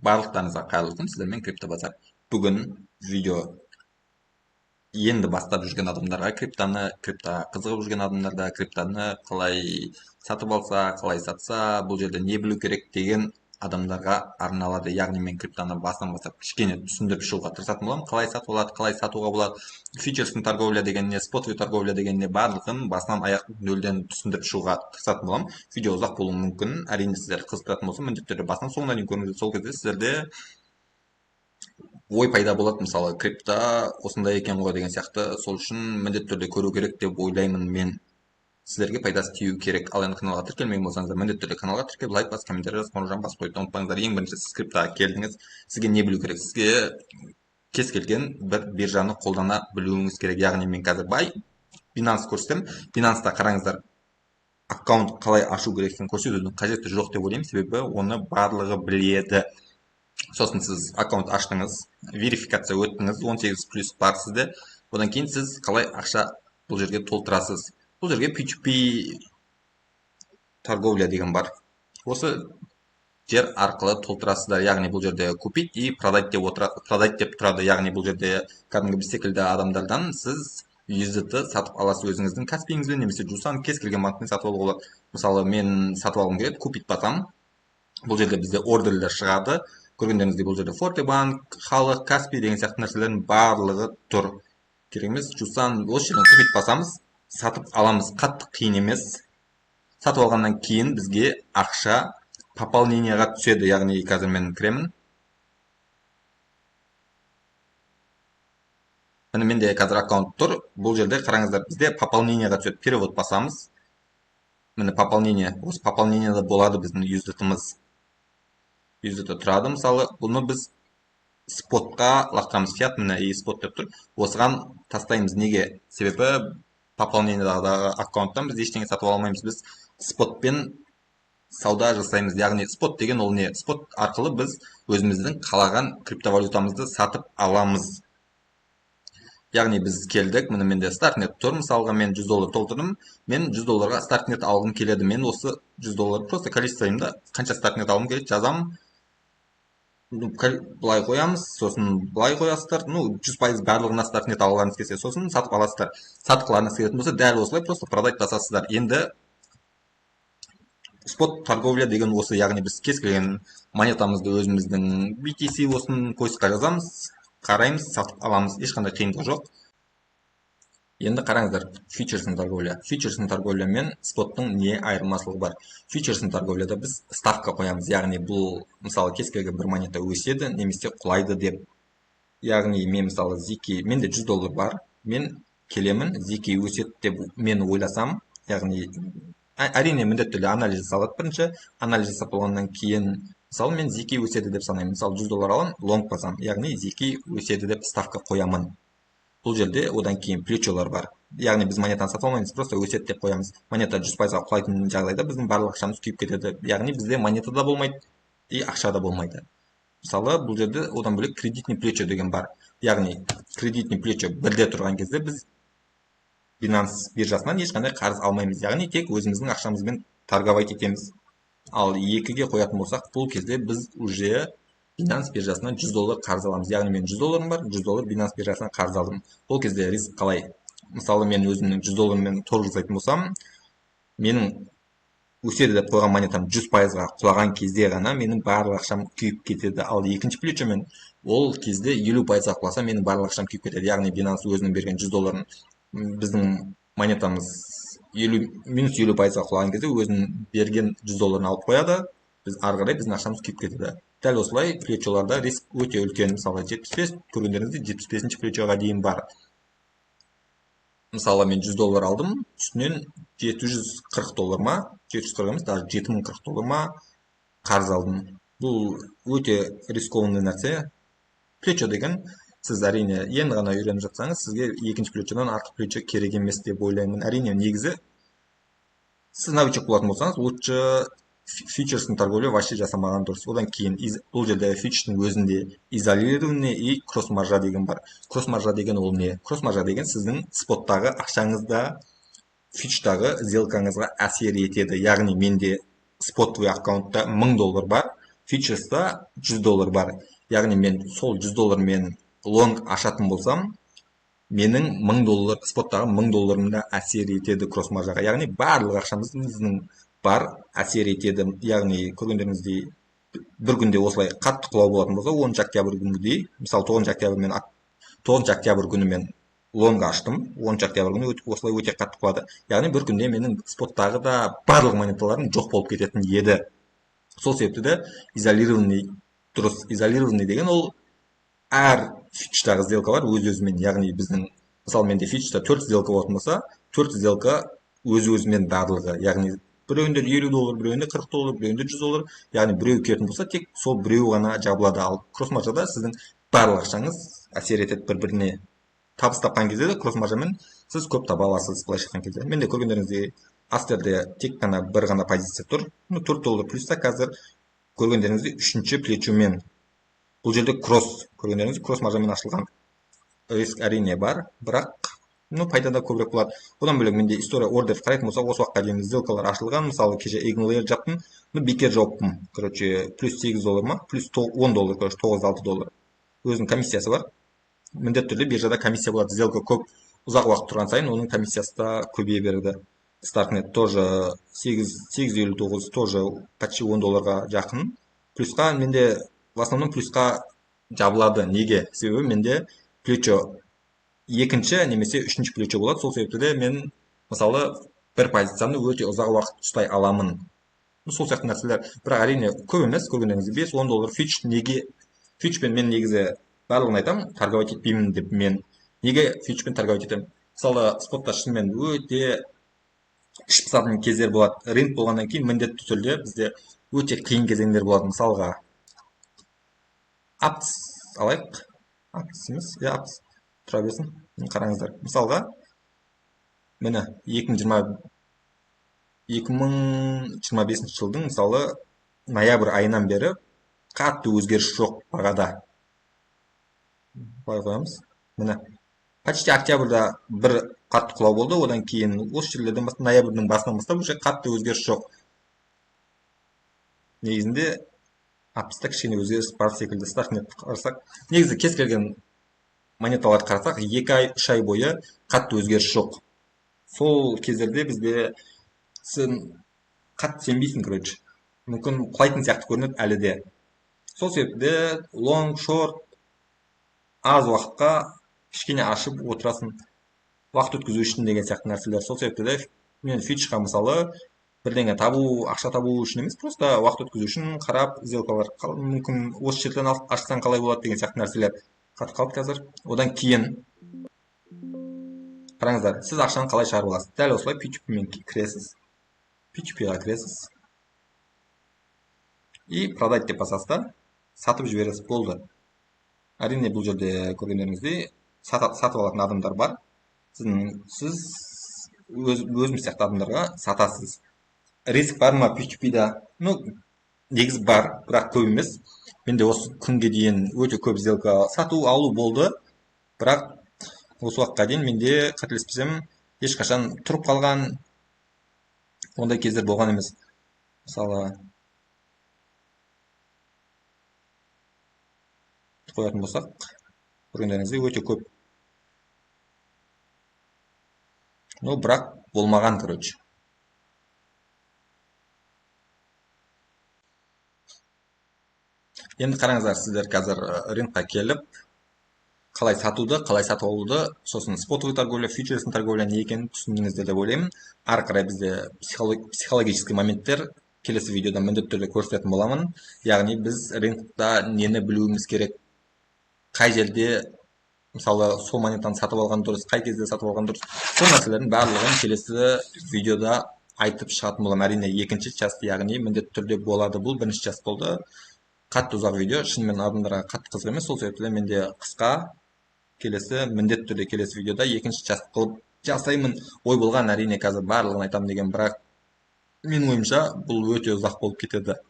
Барлықтарыңызға қайырлы күн, сіздермен крипто базар. Бүгін видео енді бастап жүрген адамдарға, крипта қызығып жүрген адамдарда, криптаны қалай сатып алса, қалай сатса, бұл жерде не білу керек деген адамдарға арналады. Яғни мен криптаны басынан бастап кішкене түсіндіріп шығуға тырысатын боламын. Қалай сатып алады, қалай сатуға болады, фьючерстің торговля дегеніне, спотовый торговля дегеніне барлығын басынан аяқ нөлден түсіндіріп шығуға тырысатын боламын. Видео ұзақ болуы мүмкін. Әрине сіздер қызықтыратын болса, міндетті түрде басынан соңына дейін көріңіздер. Сол кезде сіздерде ой пайда болады, мысалы крипто осындай екен ғой деген сияқты. Сол үшін міндетті түрде көру керек деп ойлаймын мен. Сіздерге пайдасы тиюі керек. Ал енді каналға тіркелмеген болсаңыздар, міндетті түрде каналға тіркеліп, лайк басып, комментарий жазып, қоңырауын басып қойды ұмытпаңыздар. Ең бірінші сіз криптоға келдіңіз, сізге не білу керек? Сізге кез келген бір биржаны қолдана білуіңіз керек. Яғни мен қазір Binance көрсетемін. Binance'та қараңыздар, аккаунт қалай ашу керектігін көрсетудің қажеті жоқ деп ойлаймын, себебі оны барлығы біледі. Сосын сіз аккаунт аштыңыз, верификация өттіңіз, 18+ бар сізде. Одан кейін сіз қалай ақша бұл жерге толтырасыз. Бұл жерге P2P торговля деген бар. Осы жер арқылы толтырасыздар. Яғни бұл жерде купить и продать деп тұрады. Яғни бұл жерде кәдімгі біз секілді адамдардан сіз USDT сатып аласыз өзіңіздің Каспиіңізбен, немесе Жусан, кез келген банктен сатып алуға болады. Мысалы мен сатып алғым келеді, купить басамын. Бұл жерде бізде ордерлер шығады. Көргендеріңіздей бұл жерде Фортебанк, Халық, Каспи деген сияқты нәрселердің барлығы тұр. Керек емес, Жусан, осы жерден купить басамыз, сатып аламыз. Қатты қиын емес. Сатып алғаннан кейін бізге ақша пополнениеға түседі. Яғни қазір мен кіремін. Міне менде қазір аккаунт тұр. Бұл жерде қараңыздар, бізде пополнениеға түседі. Перевод басамыз. Міне пополнение. Осы пополнениеда болады біздің USDT-мыз. USDT тұрады. Мысалы, бұны біз спотқа лақтырамыз. Фиат, міне и спот деп тұр. Осыған тастаймыз. Неге? Себебі пополнениедағы аккаунттан біз ештеңе сатып алмаймыз. Біз спотпен сауда жасаймыз. Яғни спот деген ол не? Спот арқылы біз өзіміздің қалаған криптовалютамызды сатып аламыз. Яғни біз келдік, міне менде стартнет тұр. Мысалға мен $100 толтырдым. Мен $100-ға стартнет алғым келеді. Мен осы $100 просто количествоымда қанша стартнет алғым келеді жазамын. Былай қоямыз, сосын былай қоясыздар. 100% барлығына стартнет алғаныңыз келсе, сосын сатып аласыздар. Сатқыларыңыз келетін болса, дәл осылай просто продать басасыздар. Енді спот торговля деген осы, яғни біз кез келген монетамызды өзіміздің BTC осын поискқа жазамыз, қараймыз, сатып аламыз. Ешқандай қиындық жоқ. Енді қараңыздар, фьючерстің торговля. Фьючерстің торговля мен споттың не айырмашылығы бар? Фьючерстің торговляда біз ставка қоямыз. Яғни бұл, мысалы, кез келген бір монета өседі, немесе құлайды деп. Яғни мен мысалы ZK, менде $100 бар. Мен келемін, ZK өседі деп мен ойласам, яғни әрине міндетті түрде анализ жасалады бірінші. Анализ жасап болғаннан кейін, мысалы, мен ZK өседі деп санаймын. Мысалы, $100 аламын, лонг басам. Яғни ZK өседі деп ставка қоямын. Бұл жерде одан кейін плечолар бар. Яғни біз монетаны сатып алмаймыз, просто өседі деп қоямыз. Монета 100%-ға құлайтын жағдайда біздің барлық ақшамыз күйіп кетеді. Яғни бізде монета да болмайды и ақша да болмайды. Мысалы, бұл жерде одан бөлек кредитный плечо деген бар. Яғни кредитный плечо бірде тұрған кезде біз Binance биржасынан ешқандай қарыз алмаймыз. Яғни тек өзіміздің ақшамызбен торговать етеміз. Ал екіге қоятын болсақ, бұл кезде біз уже Binance биржасынан $100 қарыз аламыз. Яғни мен $100 бар, $100 Binance биржасынан қарыз алдым. Бұл кезде риск қалай? Мысалы, мен өзімнің $100 торг жасайтын болсам, менің өседі деп қойған монетам 100%-ға құлаған кезде ғана менің барлық ақшам күйіп кетеді. Ал екінші плечомен ол кезде 50%-ға құласа, менің барлық ақшам күйіп кетеді. Яғни Binance өзінің берген $100 біздің монетамыз минус 50%-ға құлаған кезде өзінің берген $100 алып қояды. Біз ары қарай біздің ақшамыз күйіп кетеді. Дәл осылай плечоларда риск өте үлкен. Мысалы, 75, көргендеріңізде 75-ші плечоға дейін бар. Мысалы, мен $100 алдым, үстінен $740 ма, 740 емес, даже $7040 ма қарыз алдым. Бұл өте рискованный нәрсе. Плечо деген, сіз әрине енді ғана үйреніп жатсаңыз, сізге екінші плечодан артық плечо керек емес деп ойлаймын. Әрине негізі, сіз новичок болатын болсаңыз, лучше фьючерстің торговля вообще жасамаған дұрыс. Одан кейін бұл жерде фьючерстің өзінде изолированный и кросс-маржа деген бар. Кросс-маржа деген ол не? Кросс-маржа деген сіздің споттағы ақшаңызда фьючерстағы сделкаңызға әсер етеді. Яғни менде спотовый аккаунтта $1000 бар. фьючерста $100 бар. Яғни мен сол $100 лонг ашатын болсам, менің $1000 споттағы $1000 әсер етеді кросс маржаға. Яғни барлық ақшамыздың бар әсер етеді. Яғни көргендеріңіздей бір күнде осылай қатты құлау болатын болса, 10 октябрь күнгідей, мысалы 9 октябрь күні мен лонг аштым, 10 октябрь күні осылай өте қатты құлады. Яғни бір күнде менің споттағы да барлық монеталарым жоқ болып кететін еді. Сол себепті де изолированный дұрыс. Изолированный деген ол әр фьючерстағы сделкалар өз-өзімен, яғни біздің, мысалы менде фьючерста 4 сделка болатын болса, 4 сделка өз-өзімен барлығы, яғни біреуінде $50, біреуінде $40, біреуінде $100, яғни біреу келетін болса, тек сол біреу ғана жабылады. Ал кросс маржада сіздің барлық ақшаңыз әсер етеді бір-біріне. Табыс тапқан кезде де кросс маржамен сіз көп таба аласыз, былайша айтқан кезде. Менде көргендеріңіздей астерде тек қана бір ғана позиция тұр. $4 плюста қазір көргендеріңіздей үшінші плечумен. Бұл жерде көргендеріңіз кросс маржамен ашылған. Риск әрине бар, бірақ пайда да көбірек болады. Одан бөлек менде история ордер қарайтын болсақ, осы уақытқа дейін сделкалар ашылған. Мысалы, кеше Eagle жаптым, бекер жауыппын. Плюс $8 ма, плюс $10, $9-6. Өзінің комиссиясы бар. Міндетті түрде биржада комиссия болады. Сделка көп, ұзақ уақыт тұрған сайын оның комиссиясы да көбейе берді. Starknet тоже 8.59, тоже почти $10 жақын. Плюсқа менде в основном плюсқа жабылады. Неге? Себебі менде плечо екінші немесе үшінші плечо болады. Сол себепті де мен мысалы бір позицияны өте ұзақ уақыт ұстай аламын. Сол сияқты нәрселер. Бірақ әрине көп емес, көргендеріңізде $5-10 фьюч. Неге фьючпен мен негізі барлығын айтам, торговать етпеймін деп мен. Неге фьючпен торговать етемін? Мысалы спотта шынымен өте іш пысатын кездер болады. Рынок болғаннан кейін міндетті түрде бізде өте қиын кезеңдер болады. Мысалға апс алайық. Апс емес, апс тұра берсін. Қараңыздар. Мысалға мені 2025 жылдың мысалы ноябрь айынан бері қатты өзгеріс жоқ бағада. Былай қоямыз. Міне почти октябрьда бір қатты құлау болды, одан кейін осы жерлерден бастап ноябрьдің басынан бастап уже қатты өзгеріс жоқ. Негізінде апста кішкене өзгеріс бар секілді. Starknet қарасақ, негізі кез келген монеталарды қарасақ, 2 ай, 3 ай бойы қатты өзгеріс жоқ. Сол кездерде бізде қатты сенбейсің, мүмкін құлайтын сияқты көрінеді әлі де. Сол себепті long, short аз уақытқа кішкене ашып отырасын, уақыт өткізу үшін деген сияқты нәрселер. Сол себепті де мен фьючерға мысалы бірдеңе табу, ақша табу үшін емес, просто уақыт өткізу үшін қарап, сделкалар мүмкін осы жерден ашсаң қалай болады деген сияқты нәрселер қатып қалды қазір. Одан кейін қараңыздар, сіз ақшаны қалай шығарып аласыз? Дәл осылай P2P-мен кіресіз. P2P-ға кіресіз. И продать деп басасыз да, сатып жібересіз, болды. Әрине бұл жерде көргендеріңіздей сатып алатын адамдар бар. Сіз өзіміз сияқты адамдарға сатасыз. Риск бар ма P2P-да? Негіз бар, бірақ көп емес. Менде осы күнге дейін өте көп сделка сату алу болды. Бірақ осы уақытқа дейін менде қателеспесем ешқашан тұрып қалған ондай кездер болған емес. Мысалы қоятын болсақ, көргендеріңізде өте көп. Бірақ болмаған, Енді қараңыздар, сіздер қазір рынокқа келіп, қалай сатуды, қалай сатып алуды, сосын спотовый торговля, фьючерсный торговля не екенін түсіндіңіздер деп ойлаймын. Ары қарай бізде психологический моменттер келесі видеода міндетті түрде көрсететін боламын. Яғни біз рынокта нені білуіміз керек, қай жерде мысалы сол монетаны сатып алған дұрыс, қай кезде сатып алған дұрыс. Сол нәрселердің барлығын келесі видеода айтып шығатын боламын. Әрине екінші часть, яғни міндетті түрде болады. Бұл бірінші часть болды. Қатты ұзақ видео, шынымен адамдарға қатты қызық емес, сол себепті менде қысқа келесі міндетті түрде келесі видеода екінші часть қылып жасаймын. Ой болған, әрине қазір барлығын айтамын деген, бірақ менің ойымша бұл өте ұзақ болып кетеді.